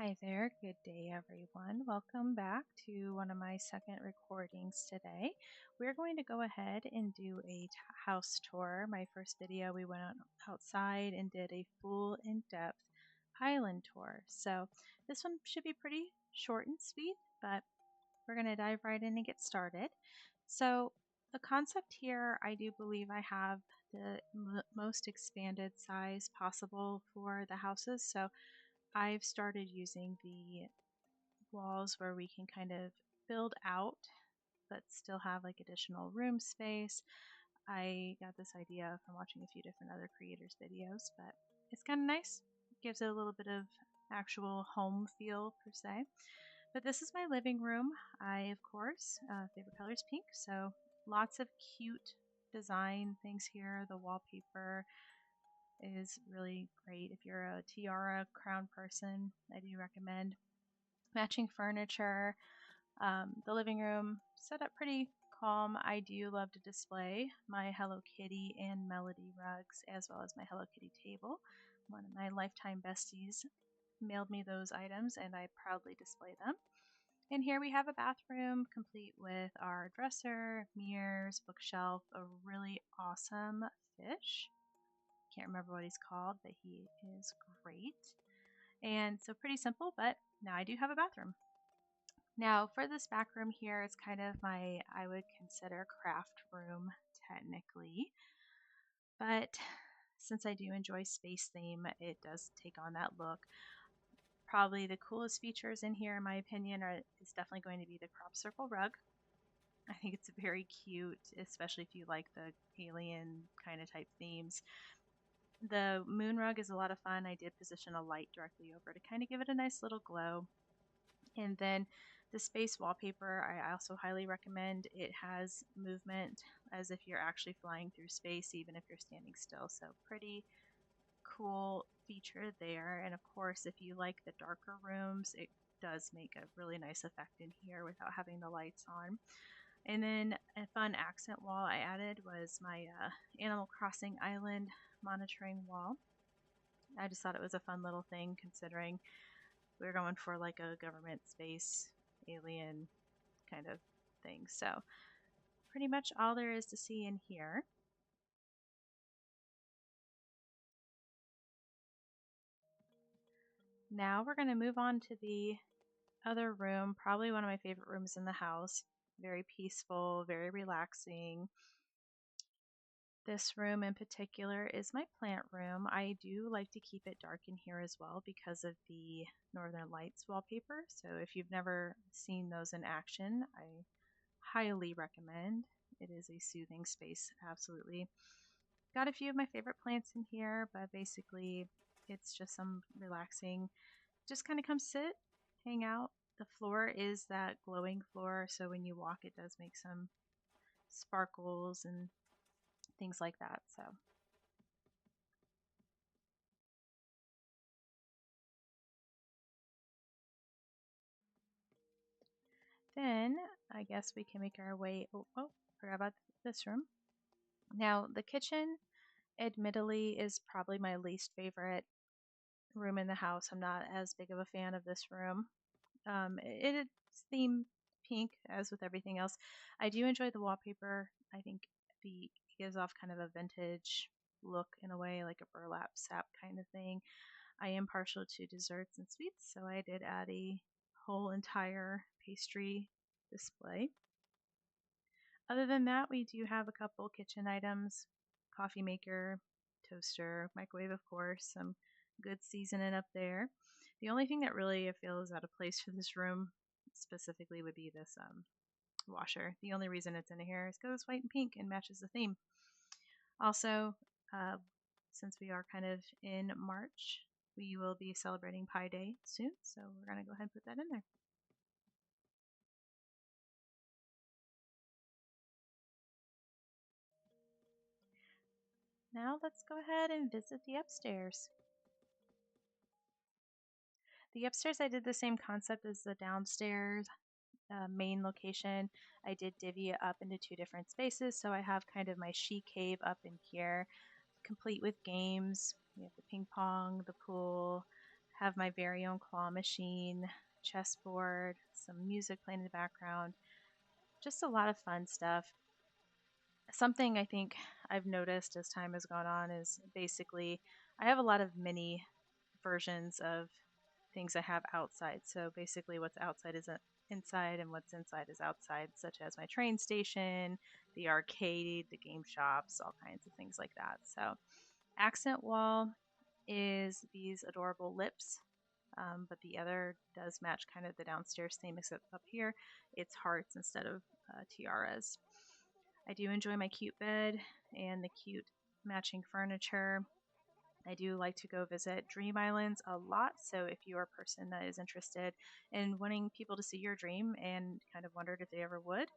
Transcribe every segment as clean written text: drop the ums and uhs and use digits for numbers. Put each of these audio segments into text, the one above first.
Hi there, good day everyone. Welcome back to one of my second recordings today. We're going to go ahead and do a house tour. My first video we went outside and did a full in-depth island tour. So this one should be pretty short and sweet, but we're going to dive right in and get started. So the concept here, I do believe I have the most expanded size possible for the houses. So I've started using the walls where we can kind of build out but still have like additional room space. I got this idea from watching a few different other creators' videos, but it's kind of nice. It gives it a little bit of actual home feel per se. But this is my living room. I, of course, favorite color is pink, so lots of cute design things here. The wallpaper is really great. If you're a tiara crown person, I do recommend. Matching furniture, the living room set up pretty calm. I do love to display my Hello Kitty and Melody rugs as well as my Hello Kitty table. One of my lifetime besties mailed me those items and I proudly display them. And here we have a bathroom complete with our dresser, mirrors, bookshelf, a really awesome fish. Can't remember what he's called, but he is great. And so pretty simple, but now I do have a bathroom. Now for this back room here, it's kind of my, I would consider craft room technically, but since I do enjoy space theme, it does take on that look. Probably the coolest features in here, in my opinion, is definitely going to be the crop circle rug. I think it's very cute, especially if you like the alien kind of type themes. The moon rug is a lot of fun. I did position a light directly over to kind of give it a nice little glow. And then the space wallpaper, I also highly recommend. It has movement as if you're actually flying through space, even if you're standing still. So pretty cool feature there. And of course, if you like the darker rooms, it does make a really nice effect in here without having the lights on. And then a fun accent wall I added was my Animal Crossing Island monitoring wall. I just thought it was a fun little thing considering we're going for like a government space alien kind of thing. So pretty much all there is to see in here. Now we're going to move on to the other room, probably one of my favorite rooms in the house. Very peaceful, very relaxing. This room in particular is my plant room. I do like to keep it dark in here as well because of the Northern Lights wallpaper. So if you've never seen those in action, I highly recommend. It is a soothing space, absolutely. Got a few of my favorite plants in here, but basically it's just some relaxing, just kind of come sit, hang out. The floor is that glowing floor, so when you walk it does make some sparkles and things like that. So then I guess we can make our way, forgot about this room. Now the kitchen admittedly is probably my least favorite room in the house. I'm not as big of a fan of this room. It's themed pink, as with everything else. I do enjoy the wallpaper. I think it gives off kind of a vintage look in a way, like a burlap sap kind of thing. I am partial to desserts and sweets, so I did add a whole entire pastry display. Other than that, we do have a couple kitchen items, coffee maker, toaster, microwave, of course, some good seasoning up there. The only thing that really I feel is out of place for this room specifically would be this washer. The only reason it's in here is because it's white and pink and matches the theme. Also, uh, since we are kind of in March, we will be celebrating Pi Day soon, so we're going to go ahead and put that in there. Now let's go ahead and visit the upstairs. The upstairs, I did the same concept as the downstairs main location. I did divvy it up into two different spaces, so I have kind of my she cave up in here, complete with games. We have the ping pong, the pool, Have my very own claw machine, chessboard, some music playing in the background, just a lot of fun stuff. Something I think I've noticed as time has gone on is basically I have a lot of mini versions of things I have outside. So basically, what's outside is inside, and what's inside is outside, such as my train station, the arcade, the game shops, all kinds of things like that. So, accent wall is these adorable lips, but the other does match kind of the downstairs theme, except up here it's hearts instead of tiaras. I do enjoy my cute bed and the cute matching furniture. I do like to go visit dream islands a lot. So if you are a person that is interested in wanting people to see your dream and kind of wondered if they ever would,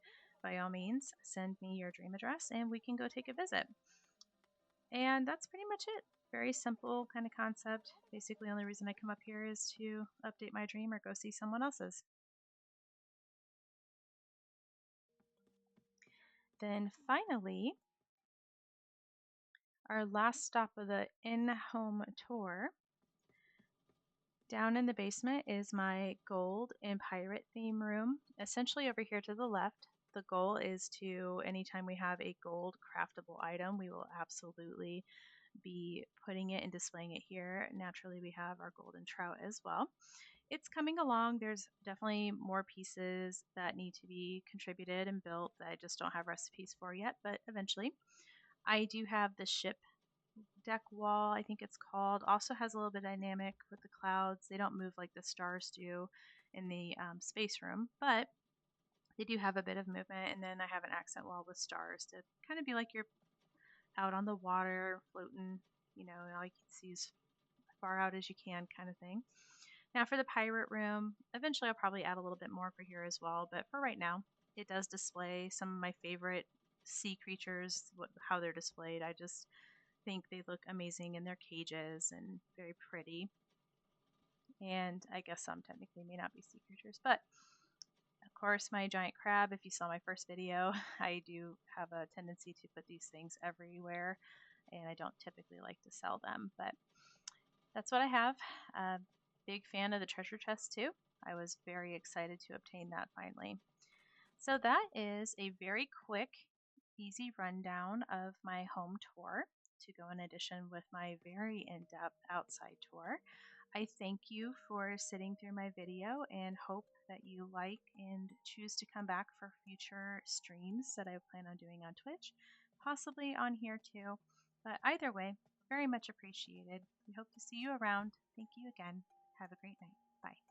by all means, send me your dream address and we can go take a visit. And that's pretty much it. Very simple kind of concept. Basically, the only reason I come up here is to update my dream or go see someone else's. Then finally, our last stop of the in-home tour. Down in the basement is my gold and pirate theme room. Essentially over here to the left, the goal is to, anytime we have a gold craftable item, we will absolutely be putting it and displaying it here. Naturally, we have our golden trout as well. It's coming along. There's definitely more pieces that need to be contributed and built that I just don't have recipes for yet, but eventually. I do have the ship deck wall, I think it's called. Also has a little bit of dynamic with the clouds. They don't move like the stars do in the space room, but they do have a bit of movement. And then I have an accent wall with stars to kind of be like you're out on the water floating, and all you can see is as far out as you can kind of thing. Now for the pirate room, eventually I'll probably add a little bit more for here as well, but for right now, it does display some of my favorite sea creatures, how they're displayed. I just think they look amazing in their cages and very pretty. And I guess some technically may not be sea creatures, but of course, my giant crab, if you saw my first video, I do have a tendency to put these things everywhere, and I don't typically like to sell them, but that's what I have. Big fan of the treasure chest too. I was very excited to obtain that finally. So that is a very quick, easy rundown of my home tour to go in addition with my very in-depth outside tour. I thank you for sitting through my video and hope that you like and choose to come back for future streams that I plan on doing on Twitch, possibly on here too. But either way, very much appreciated. We hope to see you around. Thank you again. Have a great night. Bye.